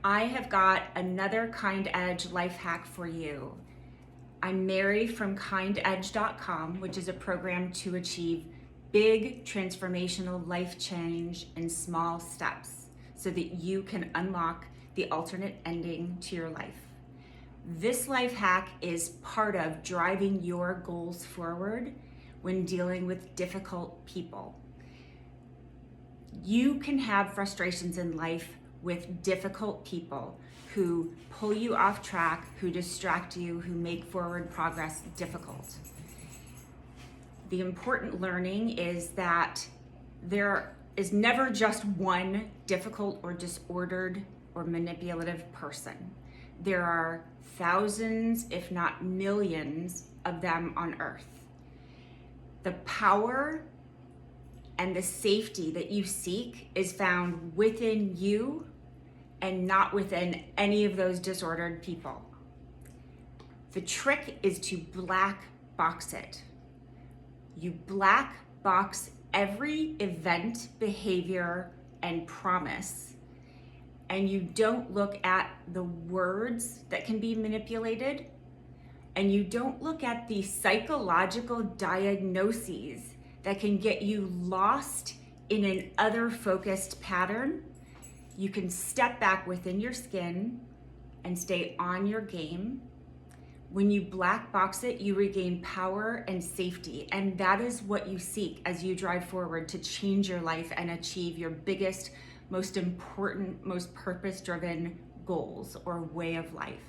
I have got another KindEdge life hack for you. I'm Mary from KindEdge.com, which is a program to achieve big transformational life change in small steps so that you can unlock the alternate ending to your life. This life hack is part of driving your goals forward when dealing with difficult people. You can have frustrations in life with difficult people who pull you off track, who distract you, who make forward progress difficult. The important learning is that there is never just one difficult or disordered or manipulative person. There are thousands, if not millions, of them on earth. The power and the safety that you seek is found within you and not within any of those disordered people. The trick is to black box it. You black box every event, behavior, and promise, and you don't look at the words that can be manipulated, and you don't look at the psychological diagnoses that can get you lost in an other-focused pattern. You can step back within your skin and stay on your game. When you black box it, you regain power and safety, and that is what you seek as you drive forward to change your life and achieve your biggest, most important, most purpose-driven goals or way of life.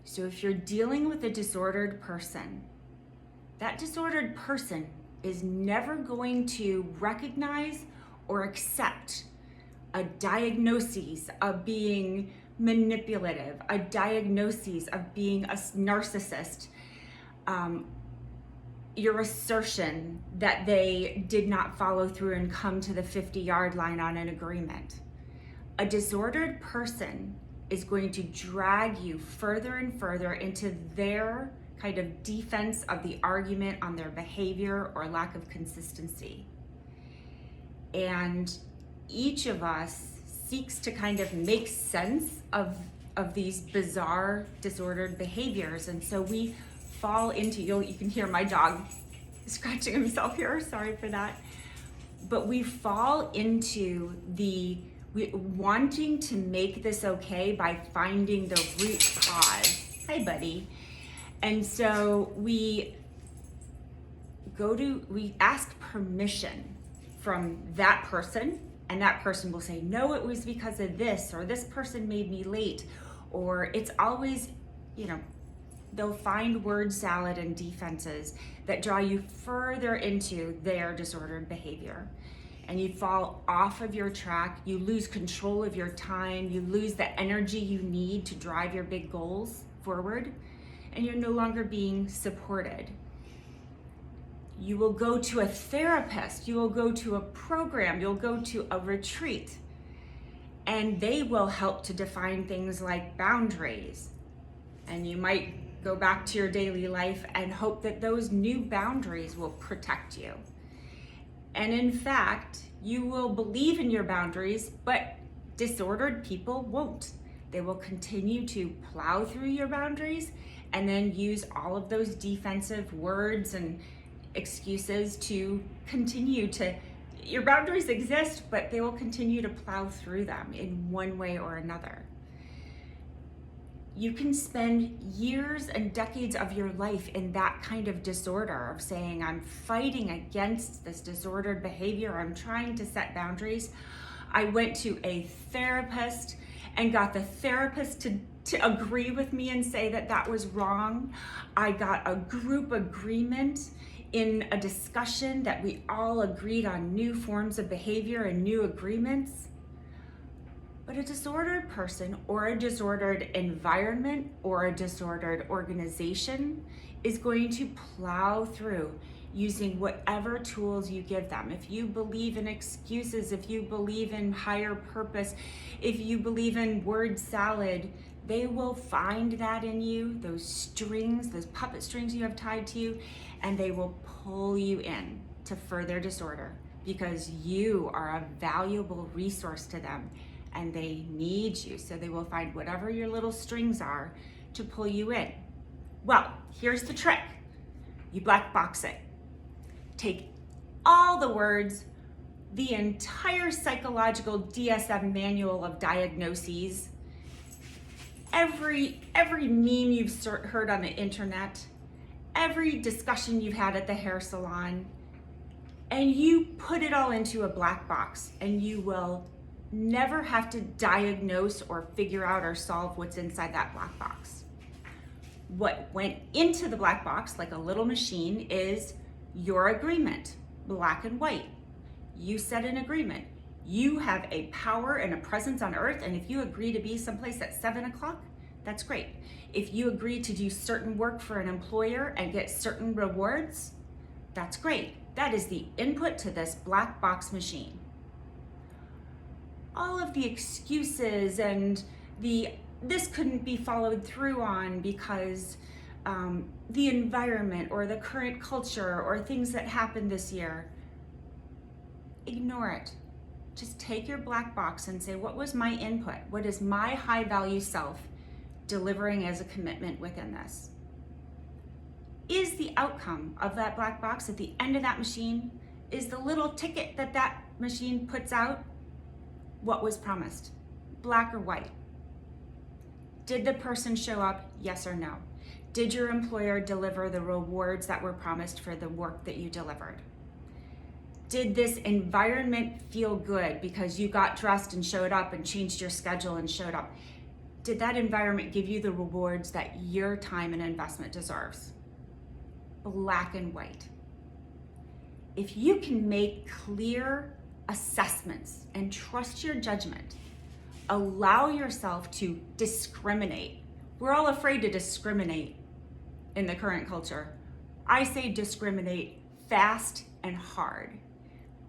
So if you're dealing with a disordered person, that disordered person is never going to recognize or accept a diagnosis of being manipulative, a diagnosis of being a narcissist, your assertion that they did not follow through and come to the 50-yard line on an agreement. A disordered person is going to drag you further and further into their kind of defense of the argument on their behavior or lack of consistency. And each of us seeks to kind of make sense of these bizarre disordered behaviors. And so we fall into, you can hear my dog scratching himself here, sorry for that. But we fall into wanting to make this okay by finding the root cause. Hi, buddy. And so we ask permission from that person, and that person will say, no, it was because of this, or this person made me late, or it's always, they'll find word salad and defenses that draw you further into their disordered behavior. And you fall off of your track, you lose control of your time, you lose the energy you need to drive your big goals forward, and you're no longer being supported. You will go to a therapist, you will go to a program, you'll go to a retreat, and they will help to define things like boundaries. And you might go back to your daily life and hope that those new boundaries will protect you. And in fact, you will believe in your boundaries, but disordered people won't. They will continue to plow through your boundaries and then use all of those defensive words and excuses to continue to, your boundaries exist, but they will continue to plow through them in one way or another. You can spend years and decades of your life in that kind of disorder of saying, I'm fighting against this disordered behavior, I'm trying to set boundaries. I went to a therapist and got the therapist to agree with me and say that that was wrong. I got a group agreement in a discussion that we all agreed on new forms of behavior and new agreements. But a disordered person or a disordered environment or a disordered organization is going to plow through using whatever tools you give them. If you believe in excuses, if you believe in higher purpose, if you believe in word salad, they will find that in you, those strings, those puppet strings you have tied to you, and they will pull you in to further disorder because you are a valuable resource to them and they need you. So they will find whatever your little strings are to pull you in. Well, here's the trick. You black box it. Take all the words, the entire psychological DSM manual of diagnoses, every meme you've heard on the internet, every discussion you've had at the hair salon, and you put it all into a black box, and you will never have to diagnose or figure out or solve what's inside that black box. What went into the black box, like a little machine, is your agreement, black and white. You set an agreement. You have a power and a presence on earth, and if you agree to be someplace at 7 o'clock, that's great. If you agree to do certain work for an employer and get certain rewards, that's great. That is the input to this black box machine. All of the excuses and this couldn't be followed through on because the environment or the current culture or things that happened this year, ignore it. Just take your black box and say, what was my input? What is my high value self delivering as a commitment within this? Is the outcome of that black box at the end of that machine, is the little ticket that machine puts out what was promised? Black or white? Did the person show up? Yes or no? Did your employer deliver the rewards that were promised for the work that you delivered? Did this environment feel good because you got dressed and showed up and changed your schedule and showed up? Did that environment give you the rewards that your time and investment deserves? Black and white. If you can make clear assessments and trust your judgment, allow yourself to discriminate. We're all afraid to discriminate in the current culture. I say discriminate fast and hard.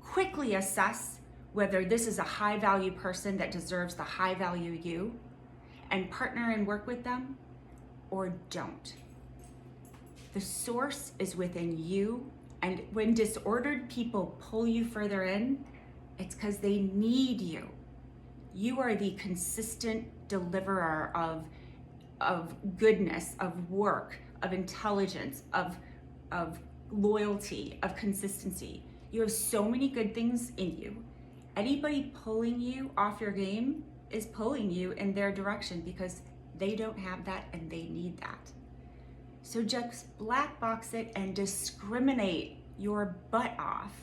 Quickly assess whether this is a high value person that deserves the high value you, and partner and work with them, or don't. The source is within you, and when disordered people pull you further in, it's because they need you. You are the consistent deliverer of goodness, of work, of intelligence, of loyalty, of consistency. You have so many good things in you. Anybody pulling you off your game is pulling you in their direction because they don't have that and they need that. So just black box it and discriminate your butt off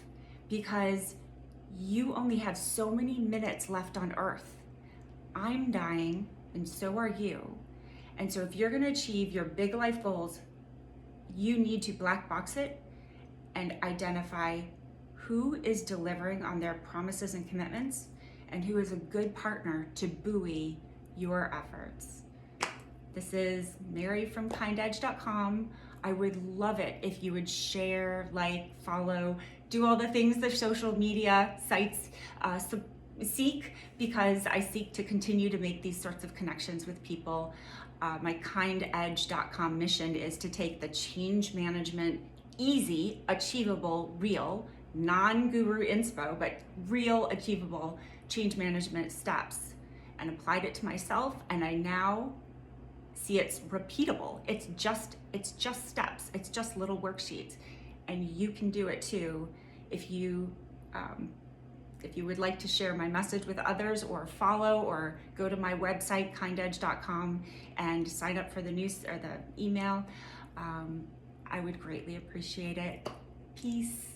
because you only have so many minutes left on earth. I'm dying and so are you. And so if you're gonna achieve your big life goals, you need to black box it and identify who is delivering on their promises and commitments and who is a good partner to buoy your efforts. This is Mary from KindEdge.com. I would love it if you would share, like, follow, do all the things the social media sites seek, because I seek to continue to make these sorts of connections with people. My KindEdge.com mission is to take the change management, easy, achievable, real, non-guru inspo, but real, achievable change management steps, and applied it to myself, and I now see it's repeatable. It's just steps. It's just little worksheets, and you can do it too if you would like to share my message with others, or follow, or go to my website KindEdge.com and sign up for the news or the email. I would greatly appreciate it. Peace.